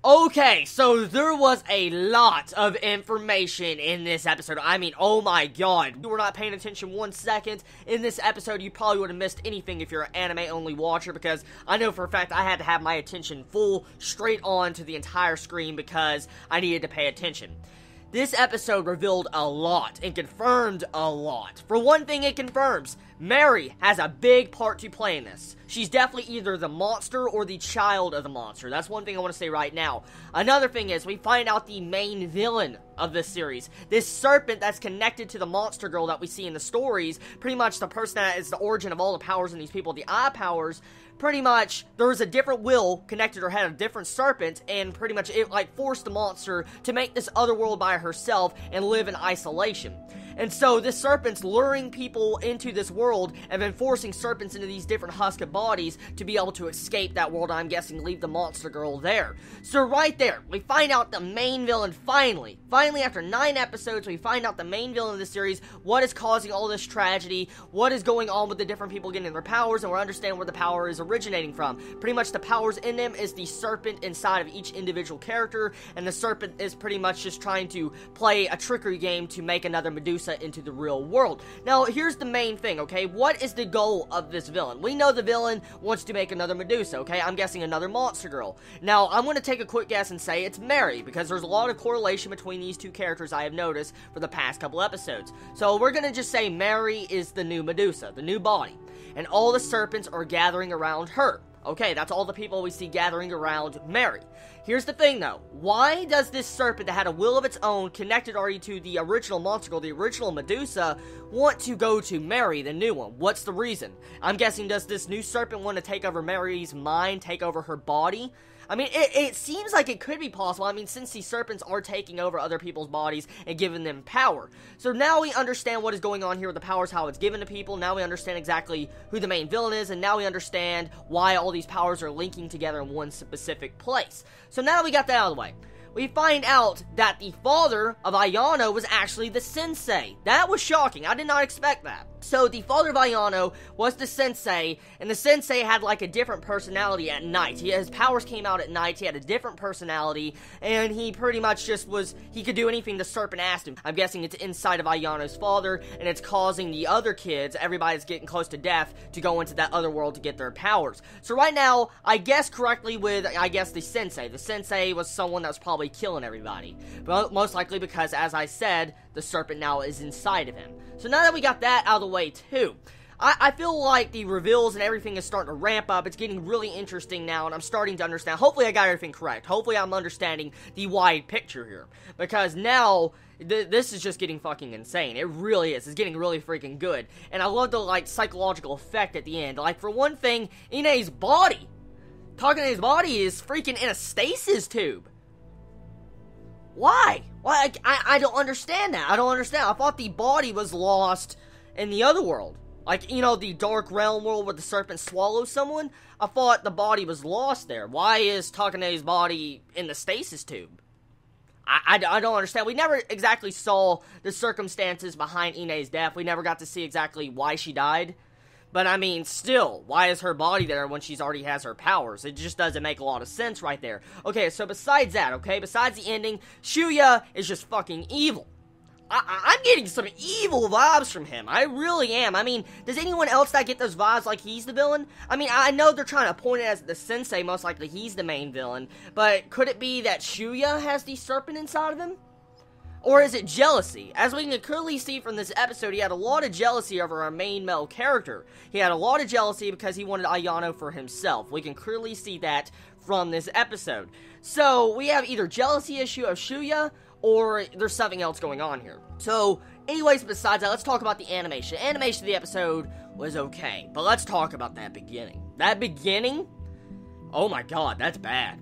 Okay, so there was a lot of information in this episode. I mean, oh my god. If you were not paying attention 1 second in this episode, you probably would have missed anything if you're an anime-only watcher, because I know for a fact I had to have my attention full straight on to the entire screen because I needed to pay attention. This episode revealed a lot and confirmed a lot. For one thing, it confirms Mary has a big part to play in this. She's definitely either the monster or the child of the monster. That's one thing I want to say right now. Another thing is, we find out the main villain of this series. This serpent that's connected to the monster girl that we see in the stories, pretty much the person that is the origin of all the powers in these people, the eye powers. Pretty much, there was a different will connected to her head, a different serpent, and pretty much it, like, forced the monster to make this other world by herself and live in isolation. And so, this serpent's luring people into this world and then forcing serpents into these different husked bodies to be able to escape that world, I'm guessing, leave the monster girl there. So, right there, we find out the main villain, finally, after 9 episodes, we find out the main villain of the series, what is causing all this tragedy, what is going on with the different people getting their powers, and we're understanding where the power is originating from. Pretty much the powers in them is the serpent inside of each individual character, and the serpent is pretty much just trying to play a trickery game to make another Medusa into the real world. Now, here's the main thing, okay? What is the goal of this villain? We know the villain wants to make another Medusa, okay? I'm guessing another monster girl. Now, I'm going to take a quick guess and say it's Mary, because there's a lot of correlation between these two characters I have noticed for the past couple episodes. So, we're going to just say Mary is the new Medusa, the new body, and all the serpents are gathering around her. Okay, that's all the people we see gathering around Mary. Here's the thing, though. Why does this serpent that had a will of its own, connected already to the original monster girl, the original Medusa, want to go to Mary, the new one? What's the reason? I'm guessing, does this new serpent want to take over Mary's mind, take over her body? I mean, it seems like it could be possible. I mean, since these serpents are taking over other people's bodies and giving them power. So now we understand what is going on here with the powers, how it's given to people. Now we understand exactly who the main villain is, and now we understand why all these powers are linking together in one specific place. So now that we got that out of the way, we find out that the father of Ayano was actually the sensei. That was shocking. I did not expect that. So the father of Ayano was the sensei, and the sensei had like a different personality at night. His powers came out at night, he had a different personality, and he pretty much just was, he could do anything the serpent asked him. I'm guessing it's inside of Ayano's father, and it's causing the other kids, everybody that's getting close to death, to go into that other world to get their powers. So right now, I guess correctly with, I guess, the sensei. The sensei was someone that was probably killing everybody. But most likely because, as I said, the serpent now is inside of him. So now that we got that out of the way too, I feel like the reveals and everything is starting to ramp up. It's getting really interesting now, and I'm starting to understand. Hopefully I got everything correct. Hopefully I'm understanding the wide picture here. Because now, this is just getting fucking insane. It really is. It's getting really freaking good. And I love the, like, psychological effect at the end. Like, for one thing, Ine's body, Takane's body is freaking in a stasis tube. Why? Why? I don't understand that. I don't understand. I thought the body was lost in the other world. Like, you know, the dark realm world where the serpent swallows someone? I thought the body was lost there. Why is Takane's body in the stasis tube? I don't understand. We never exactly saw the circumstances behind Ine's death. We never got to see exactly why she died. But, I mean, still, why is her body there when she's already has her powers? It just doesn't make a lot of sense right there. Okay, so besides that, okay, besides the ending, Shuya is just fucking evil. I'm getting some evil vibes from him. I really am. I mean, does anyone else that get those vibes like he's the villain? I mean, I know they're trying to point it as the sensei, most likely he's the main villain. But could it be that Shuya has the serpent inside of him? Or is it jealousy? As we can clearly see from this episode, he had a lot of jealousy over our main male character. He had a lot of jealousy because he wanted Ayano for himself. We can clearly see that from this episode. So, we have either jealousy issue of Shuya, or there's something else going on here. So, anyways, besides that, let's talk about the animation. Animation of the episode was okay, but let's talk about that beginning. That beginning? Oh my god, that's bad.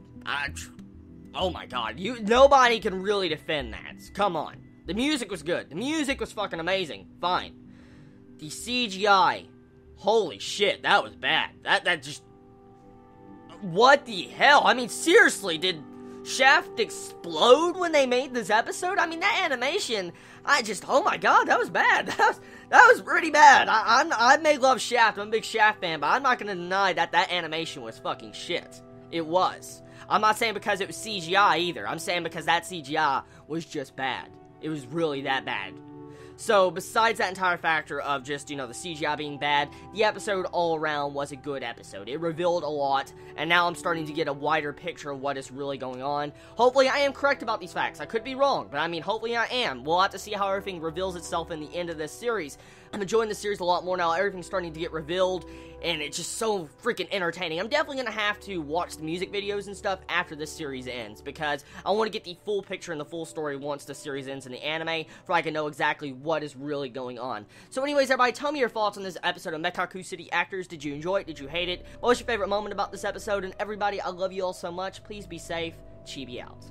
Oh my god, nobody can really defend that. Come on. The music was good. The music was fucking amazing. Fine. The CGI. Holy shit, that was bad. That just... What the hell? I mean, seriously, did Shaft explode when they made this episode? I mean, that animation, oh my god, that was bad. That was pretty bad. I may love Shaft, I'm a big Shaft fan, but I'm not gonna deny that animation was fucking shit. It was. I'm not saying because it was CGI either. I'm saying because that CGI was just bad. It was really that bad. So, besides that entire factor of just, the CGI being bad, the episode all around was a good episode. It revealed a lot, and now I'm starting to get a wider picture of what is really going on. Hopefully, I am correct about these facts. I could be wrong, but hopefully I am. We'll have to see how everything reveals itself in the end of this series. I'm enjoying the series a lot more now. Everything's starting to get revealed, and it's just so freaking entertaining. I'm definitely going to have to watch the music videos and stuff after this series ends, because I want to get the full picture and the full story once the series ends in the anime, for I can know exactly what is really going on. So anyways, everybody, tell me your thoughts on this episode of Mekakucity Actors. Did you enjoy it? Did you hate it? What was your favorite moment about this episode? And everybody, I love you all so much. Please be safe. Chibi out.